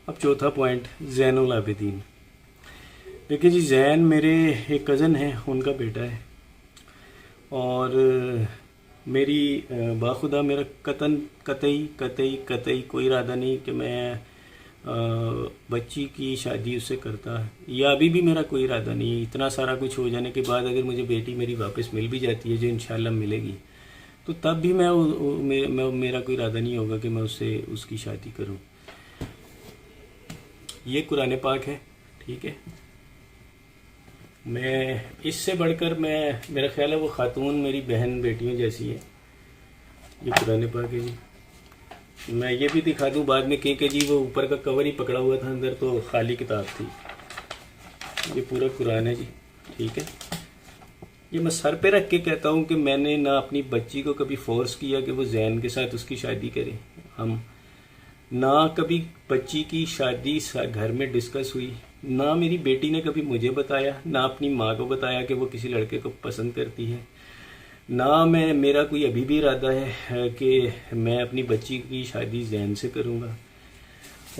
अब चौथा पॉइंट, ज़ैनुल आबिदीन। देखिए जी, ज़ैन मेरे एक कज़न है, उनका बेटा है। और मेरी बाखुदा मेरा कतई कोई इरादा नहीं कि मैं बच्ची की शादी उससे करता, या अभी भी मेरा कोई इरादा नहीं है। इतना सारा कुछ हो जाने के बाद अगर मुझे बेटी मेरी वापस मिल भी जाती है, जो इंशाल्लाह मिलेगी, तो तब भी मेरा कोई इरादा नहीं होगा कि मैं उससे उसकी शादी करूं। ये कुरान पाक है, ठीक है। मैं इससे बढ़कर मेरा ख्याल है वो खातून मेरी बहन बेटियों जैसी है। ये कुरान पाक है जी। मैं ये भी दिखा दूं बाद में कि जी वो ऊपर का कवर ही पकड़ा हुआ था, अंदर तो खाली किताब थी। ये पूरा कुरान है जी, ठीक है। ये मैं सर पे रख के कहता हूँ कि मैंने ना अपनी बच्ची को कभी फोर्स किया कि वो जैन के साथ उसकी शादी करे। हम ना कभी बच्ची की शादी घर में डिस्कस हुई, ना मेरी बेटी ने कभी मुझे बताया, ना अपनी माँ को बताया कि वो किसी लड़के को पसंद करती है, ना मेरा कोई अभी भी इरादा है कि मैं अपनी बच्ची की शादी जैन से करूँगा।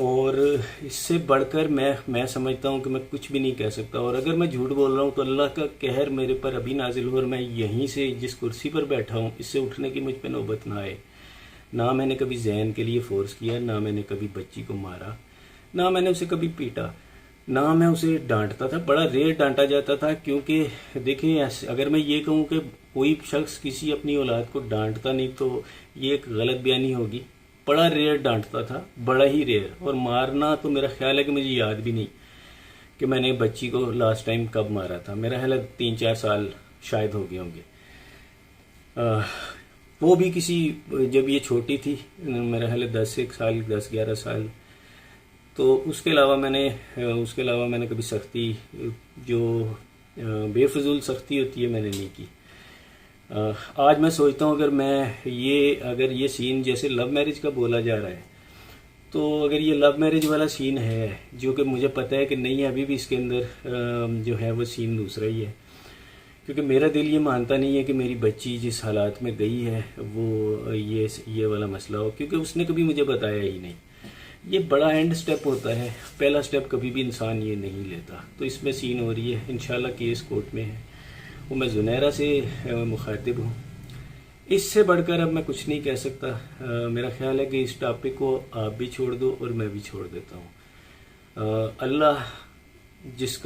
और इससे बढ़कर मैं समझता हूँ कि मैं कुछ भी नहीं कह सकता। और अगर मैं झूठ बोल रहा हूँ तो अल्लाह का कहर मेरे पर अभी नाजिल हो और मैं यहीं से जिस कुर्सी पर बैठा हूँ इससे उठने की मुझ पर नौबत ना आए। ना मैंने कभी जैन के लिए फोर्स किया, ना मैंने कभी बच्ची को मारा, ना मैंने उसे कभी पीटा, ना मैं उसे डांटता था। बड़ा रेयर डांटा जाता था, क्योंकि देखिए अगर मैं ये कहूँ कि कोई शख्स किसी अपनी औलाद को डांटता नहीं तो ये एक गलत बयानी होगी। बड़ा रेयर डांटता था, बड़ा ही रेयर। और मारना तो मेरा ख्याल है कि मुझे याद भी नहीं कि मैंने बच्ची को लास्ट टाइम कब मारा था। मेरा ख्याल है 3-4 साल शायद हो गए होंगे। वो भी किसी, जब ये छोटी थी, मेरा ख्याल है 10-11 साल। तो उसके अलावा मैंने कभी सख्ती, जो बेफजूल सख्ती होती है, मैंने नहीं की। आज मैं सोचता हूँ अगर ये सीन जैसे लव मैरिज का बोला जा रहा है, तो अगर ये लव मैरिज वाला सीन है, जो कि मुझे पता है कि नहीं है, अभी भी इसके अंदर जो है वो सीन दूसरा ही है। क्योंकि मेरा दिल ये मानता नहीं है कि मेरी बच्ची जिस हालात में गई है वो ये वाला मसला हो, क्योंकि उसने कभी मुझे बताया ही नहीं। ये बड़ा एंड स्टेप होता है, पहला स्टेप कभी भी इंसान ये नहीं लेता। तो इसमें सीन हो रही है, इंशाल्लाह केस कोर्ट में है, वो मैं जुनैरा से मुखातिब हूँ। इससे बढ़कर अब मैं कुछ नहीं कह सकता। मेरा ख्याल है कि इस टॉपिक को आप भी छोड़ दो और मैं भी छोड़ देता हूँ। अल्लाह जिस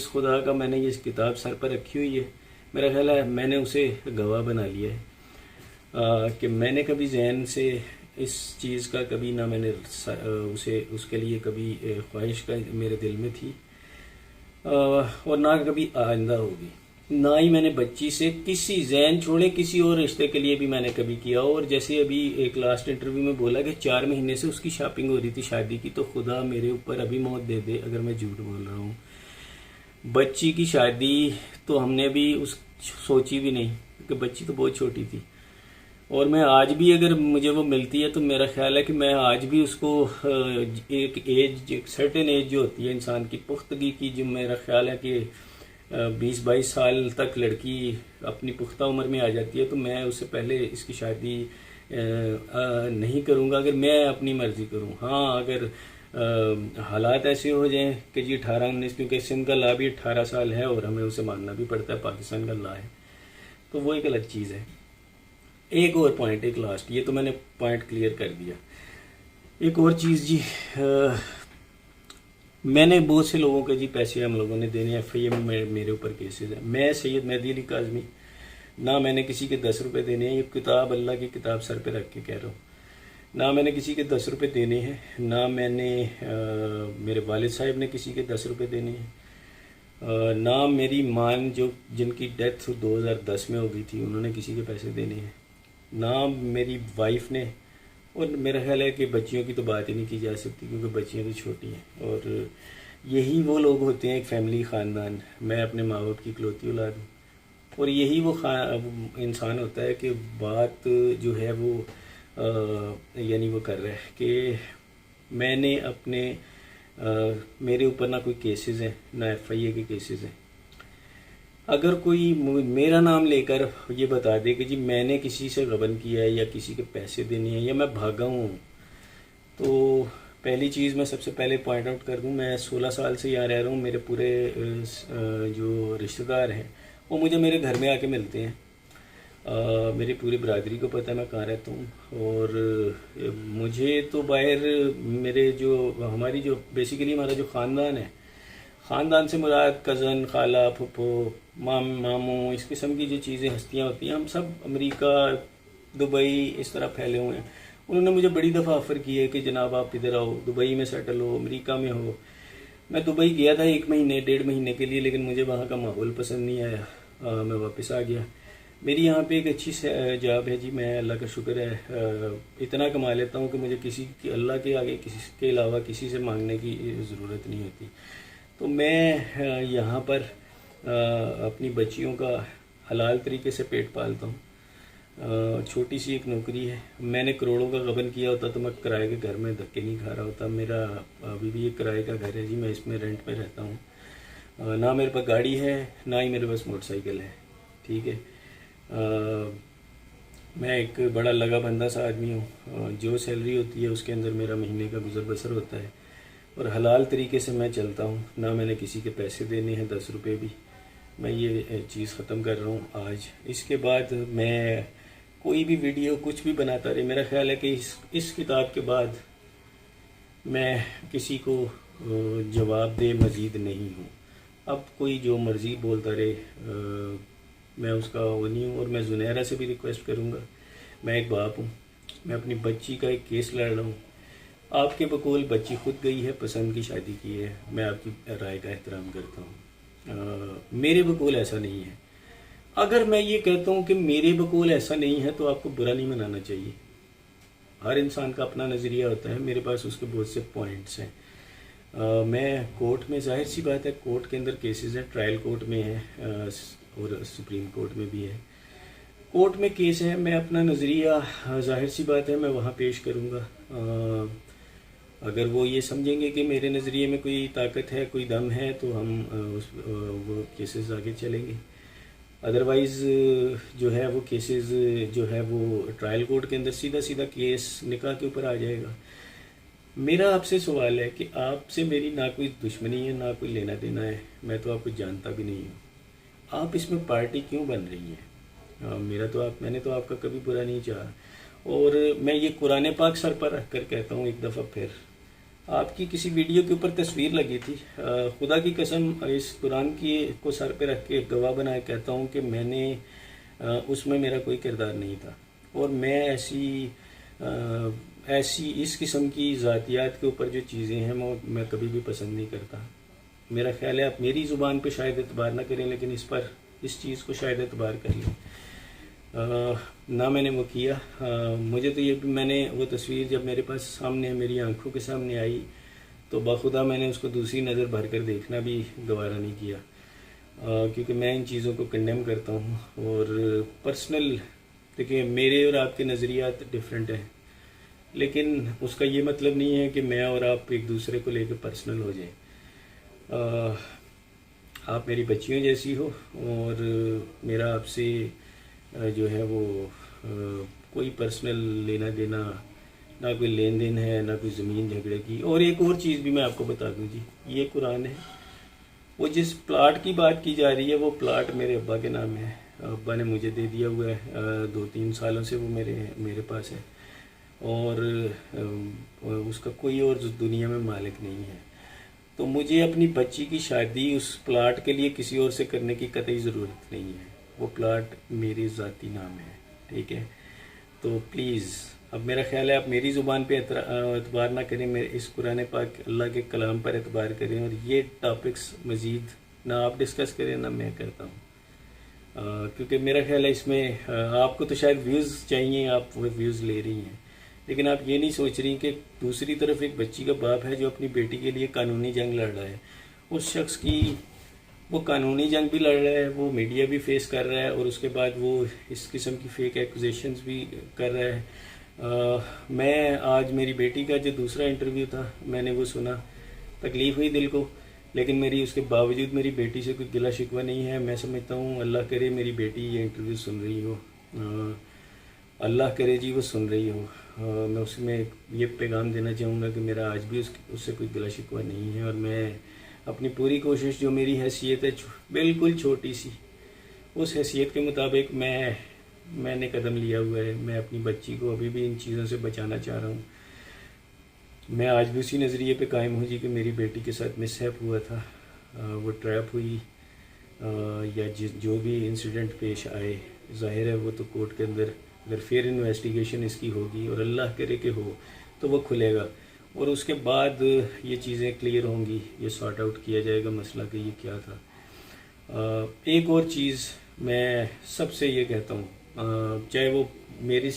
खुदा का मैंने ये किताब सर पर रखी हुई है, मेरा ख्याल है मैंने उसे गवाह बना लिया है कि मैंने कभी जैन से इस चीज़ का कभी ना मैंने उसके लिए कभी ख्वाहिश का मेरे दिल में थी, और ना कभी आइंदा होगी। ना ही मैंने बच्ची से किसी जैन छोड़े किसी और रिश्ते के लिए भी मैंने कभी किया। और जैसे अभी एक लास्ट इंटरव्यू में बोला कि 4 महीने से उसकी शॉपिंग हो रही थी शादी की, तो खुदा मेरे ऊपर अभी मौत दे दे अगर मैं झूठ बोल रहा हूँ। बच्ची की शादी तो हमने भी सोची भी नहीं, क्योंकि बच्ची तो बहुत छोटी थी। और मैं आज भी अगर मुझे वो मिलती है तो मेरा ख्याल है कि मैं आज भी उसको एक सर्टेन एज जो होती है इंसान की पुख्तगी की, जो मेरा ख्याल है कि 20-22 साल तक लड़की अपनी पुख्ता उम्र में आ जाती है, तो मैं उससे पहले इसकी शादी नहीं करूँगा अगर मैं अपनी मर्जी करूँ। हाँ, अगर हालात ऐसे हो जाएं कि जी 18-19, क्योंकि सिंध का ला भी 18 साल है और हमें उसे मानना भी पड़ता है, पाकिस्तान का ला है, तो वो एक अलग चीज़ है। एक और पॉइंट, एक लास्ट, ये तो मैंने पॉइंट क्लियर कर दिया। एक और चीज़ जी, मैंने बहुत से लोगों के जी पैसे हम लोगों ने देने, FIA में मेरे ऊपर केसेस हैं। मैं सैयद मेहदी अली काज़मी, ना मैंने किसी के 10 रुपये देने हैं। ये किताब, अल्लाह की किताब सर पे रख के कह रहा हूँ, ना मैंने किसी के 10 रुपये देने हैं, ना मैंने मेरे वालिद साहब ने किसी के 10 रुपये देने हैं, ना मेरी माँ जिनकी डेथ 2010 में हो गई थी उन्होंने किसी के पैसे देने हैं, ना मेरी वाइफ ने। और मेरा ख्याल है कि बच्चियों की तो बात ही नहीं की जा सकती, क्योंकि बच्चियाँ तो छोटी हैं। और यही वो लोग होते हैं, एक फैमिली, ख़ानदान। मैं अपने माँ बाप की इकलौती औलाद हूँ, और यही वो इंसान होता है कि बात जो है वो यानी वो कर रहा है कि मैंने मेरे ऊपर ना कोई केसेस हैं, ना FIA के केसेस हैं। अगर कोई मेरा नाम लेकर ये बता दे कि जी मैंने किसी से गबन किया है या किसी के पैसे देने हैं या मैं भागा हूँ, तो पहली चीज़ मैं सबसे पहले पॉइंट आउट कर दूं, मैं 16 साल से यहाँ रह रहा हूँ। मेरे पूरे जो रिश्तेदार हैं वो मुझे मेरे घर में आके मिलते हैं। मेरी पूरी बरादरी को पता है मैं कहाँ रहता हूँ। और मुझे तो बाहर मेरे जो हमारी जो बेसिकली हमारा जो ख़ानदान है, ख़ानदान से मुराद कज़न, खाला, फुफो, मामू, इस किस्म की जो चीज़ें हस्तियाँ होती हैं, हम सब अमेरिका, दुबई इस तरह फैले हुए हैं। उन्होंने मुझे बड़ी दफ़ा ऑफ़र की है कि जनाब आप इधर आओ, दुबई में सेटल हो, अमेरिका में हो। मैं दुबई गया था 1 महीने 1.5 महीने के लिए, लेकिन मुझे वहाँ का माहौल पसंद नहीं आया। मैं वापस आ गया। मेरी यहाँ पे एक अच्छी जॉब है जी, मैं अल्लाह का शुक्र है इतना कमा लेता हूँ कि मुझे किसी की, अल्लाह के आगे किसी के अलावा किसी से मांगने की ज़रूरत नहीं होती। तो मैं यहाँ पर अपनी बच्चियों का हलाल तरीके से पेट पालता हूँ। छोटी सी एक नौकरी है। मैंने करोड़ों का गबन किया होता तो मैं किराए के घर में धक्के नहीं खा रहा होता। मेरा अभी भी एक किराए का घर है जी, मैं इसमें रेंट पे रहता हूँ। ना मेरे पास गाड़ी है, ना ही मेरे पास मोटरसाइकिल है। ठीक है। मैं एक बड़ा लगा बंदा सा आदमी हूँ। जो सैलरी होती है उसके अंदर मेरा महीने का गुजर बसर होता है और हलाल तरीके से मैं चलता हूँ। ना मैंने किसी के पैसे देने हैं 10 रुपये भी। मैं ये चीज़ ख़त्म कर रहा हूँ आज। इसके बाद मैं कोई भी वीडियो कुछ भी बनाता रहे। मेरा ख्याल है कि इस किताब के बाद मैं किसी को जवाब दे मज़ीद नहीं हूँ। अब कोई जो मर्ज़ी बोलता रहे, मैं उसका वो नहीं हूँ। और मैं जुनैरा से भी रिक्वेस्ट करूँगा, मैं एक बाप हूँ, मैं अपनी बच्ची का एक केस लड़ रहा हूँ। आपके बकौल बच्ची खुद गई है, पसंद की शादी की है, मैं आपकी राय का एहतराम करता हूँ। मेरे बकौल ऐसा नहीं है। अगर मैं ये कहता हूँ कि मेरे बकौल ऐसा नहीं है तो आपको बुरा नहीं मनाना चाहिए। हर इंसान का अपना नज़रिया होता है। मेरे पास उसके बहुत से पॉइंट्स हैं। मैं कोर्ट में, जाहिर सी बात है, कोर्ट के अंदर केसेस हैं, ट्रायल कोर्ट में है और सुप्रीम कोर्ट में भी है। कोर्ट में केस है, मैं अपना नज़रिया जाहिर सी बात है मैं वहाँ पेश करूँगा। अगर वो ये समझेंगे कि मेरे नज़रिए में कोई ताकत है, कोई दम है, तो हम वो केसेस आगे चलेंगे। अदरवाइज़ जो है वो केसेस जो है वो ट्रायल कोर्ट के अंदर सीधा सीधा केस निकाह के ऊपर आ जाएगा। मेरा आपसे सवाल है कि आपसे मेरी ना कोई दुश्मनी है, ना कोई लेना देना है, मैं तो आपको जानता भी नहीं हूँ। आप इसमें पार्टी क्यों बन रही है? मैंने तो आपका कभी बुरा नहीं चाहा। और मैं ये कुरान पाक सर पर रख कर कहता हूँ एक दफ़ा फिर, आपकी किसी वीडियो के ऊपर तस्वीर लगी थी, खुदा की कसम इस कुरान की को सर पे रख के गवाह बनाए कहता हूँ कि मैंने उसमें मेरा कोई किरदार नहीं था। और मैं ऐसी इस किस्म की ज़ातियात के ऊपर जो चीज़ें हैं मैं कभी भी पसंद नहीं करता। मेरा ख्याल है आप मेरी ज़ुबान पे शायद एतबार ना करें, लेकिन इस चीज़ को शायद एतबार कर लें। ना मैंने वो किया। मुझे तो ये, मैंने वो तस्वीर जब मेरे पास सामने, मेरी आंखों के सामने आई, तो बाखुदा मैंने उसको दूसरी नज़र भर कर देखना भी गवारा नहीं किया, क्योंकि मैं इन चीज़ों को कंडेम करता हूँ। और पर्सनल, देखिए मेरे और आपके नज़रियात डिफरेंट हैं, लेकिन उसका ये मतलब नहीं है कि मैं और आप एक दूसरे को लेकर पर्सनल हो जाए। आप मेरी बच्चियों जैसी हो और मेरा आपसे जो है वो कोई पर्सनल लेना देना, ना कोई लेन देन है, ना कोई ज़मीन झगड़े की। और एक और चीज़ भी मैं आपको बता दूं जी, ये कुरान है, वो जिस प्लाट की बात की जा रही है वो प्लाट मेरे अब्बा के नाम है। अब्बा ने मुझे दे दिया हुआ है, 2-3 सालों से वो मेरे पास है और उसका कोई और दुनिया में मालिक नहीं है। तो मुझे अपनी बच्ची की शादी उस प्लाट के लिए किसी और से करने की कतई ज़रूरत नहीं है। वो प्लाट मेरे ज़ाती नाम है। ठीक है। तो प्लीज़, अब मेरा ख्याल है आप मेरी ज़ुबान पे एतबार ना करें, मेरे इस कुरान पाक अल्लाह के कलाम पर एतबार करें और ये टॉपिक्स मज़ीद ना आप डिस्कस करें ना मैं करता हूँ, क्योंकि मेरा ख्याल है इसमें आपको तो शायद व्यूज़ चाहिए, आप वो व्यूज़ ले रही हैं, लेकिन आप ये नहीं सोच रही कि दूसरी तरफ एक बच्ची का बाप है जो अपनी बेटी के लिए कानूनी जंग लड़ रहा है। उस शख्स की वो कानूनी जंग भी लड़ रहा है, वो मीडिया भी फेस कर रहा है और उसके बाद वो इस किस्म की फेक एक्यूजेशंस भी कर रहा है। मैं आज मेरी बेटी का जो दूसरा इंटरव्यू था मैंने वो सुना, तकलीफ़ हुई दिल को, लेकिन मेरी उसके बावजूद मेरी बेटी से कोई गिला शिकवा नहीं है। मैं समझता हूँ अल्लाह करे मेरी बेटी ये इंटरव्यू सुन रही हो, अल्लाह करे जी वो सुन रही हो। मैं उसमें ये पैगाम देना चाहूँगा कि मेरा आज भी उससे कोई गिला शिकवा नहीं है, और मैं अपनी पूरी कोशिश, जो मेरी हैसियत है बिल्कुल छोटी सी, उस हैसियत के मुताबिक मैंने कदम लिया हुआ है। मैं अपनी बच्ची को अभी भी इन चीज़ों से बचाना चाह रहा हूँ। मैं आज भी उसी नज़रिए पे कायम हूँ जी कि मेरी बेटी के साथ मिसहैप हुआ था, वो ट्रैप हुई, या जो भी इंसिडेंट पेश आए, जाहिर है वो तो कोर्ट के अंदर अगर फिर इन्वेस्टिगेशन इसकी होगी, और अल्लाह करे कि हो, तो वो खुलेगा, और उसके बाद ये चीज़ें क्लियर होंगी, ये सॉर्ट आउट किया जाएगा मसला कि ये क्या था। एक और चीज़ मैं सबसे ये कहता हूँ, चाहे वो मेरी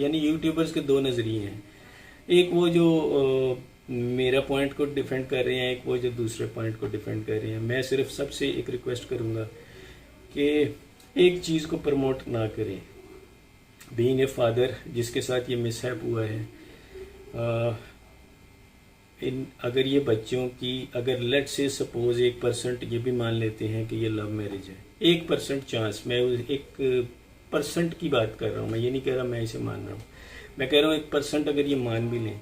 यानी यूट्यूबर्स के दो नज़रिए हैं, एक वो जो मेरा पॉइंट को डिफेंड कर रहे हैं, एक वो जो दूसरे पॉइंट को डिफेंड कर रहे हैं। मैं सिर्फ सबसे एक रिक्वेस्ट करूँगा कि एक चीज़ को प्रमोट ना करें। बीइंग ए फादर जिसके साथ ये मिसहैप हुआ है, अगर ये बच्चों की, अगर लेट से सपोज 1% ये भी मान लेते हैं कि ये लव मैरिज है, 1% चांस, मैं 1% की बात कर रहा हूँ, मैं ये नहीं कह रहा मैं इसे मान रहा हूँ, मैं कह रहा हूँ 1% अगर ये मान भी लें,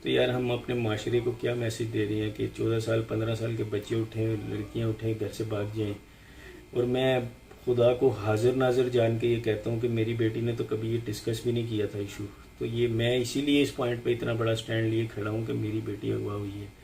तो यार हम अपने माशरे को क्या मैसेज दे रहे हैं कि 14 साल 15 साल के बच्चे उठें, लड़कियाँ उठें, घर से भाग जाएं। और मैं खुदा को हाजिर नाजिर जान के ये कहता हूँ कि मेरी बेटी ने तो कभी ये डिस्कस भी नहीं किया था इशू। तो ये मैं इसीलिए इस पॉइंट पे इतना बड़ा स्टैंड लिए खड़ा हूँ कि मेरी बेटी अगवा हुई है।